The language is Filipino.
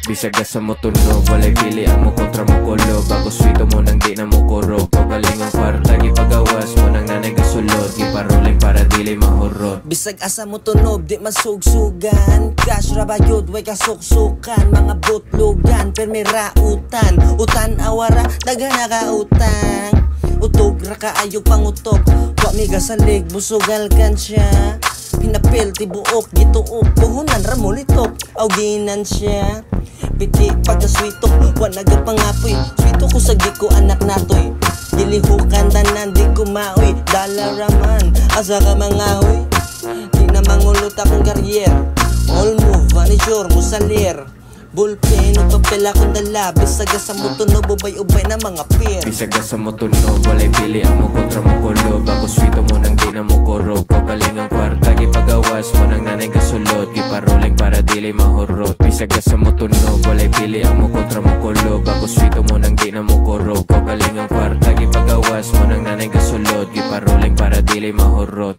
Bisag sa mo tunog, walay pili ang mo kontra mo kulo. Bago swito mo nang di na mo kurog. Pagaling ang kwarta, gipagawas mo nang nanay gasulod. Giparuling para dili mahurot. Bisag asa mo tunog, di masugsugan. Cash rabayod, way kasuksukan. Mga butlugan, permirautan. Utan awara, daga nakautang. Utog ra kaayog pangutok. Wa mi gasalig, busugal kan siya. Pinapil, tibuok, gituok. Puhunan ra mulitok, awginan siya. Piti pagkaswitok, wanaga pangapoy. Swito ko sa giko anak natoy. Dilihukan tanan, di kumaoy. Dala raman, asa ka mangahoy. Di na mangulot akong karyer. All move, vanisure, musalir. Bullpen, o papel akong dala. Bisag sa mo tunog, ubay-ubay na mga peer. Bisag sa mo tunog, walay pili ang mo kontra mo kulo. Bago swito mo nang di na mo kurog. Pagaling ang kwarta, gipagawas mo nang nanay gasulod. Giparuling para dili mahurot. Bisag sa mo tunog, walay pili ang mo kontra mo kulo. Bago swito mo nang di na mo kurog. Pagaling ang kwarta, gipagawas mo nang nanay gasulod. Giparuling para dili mahurot.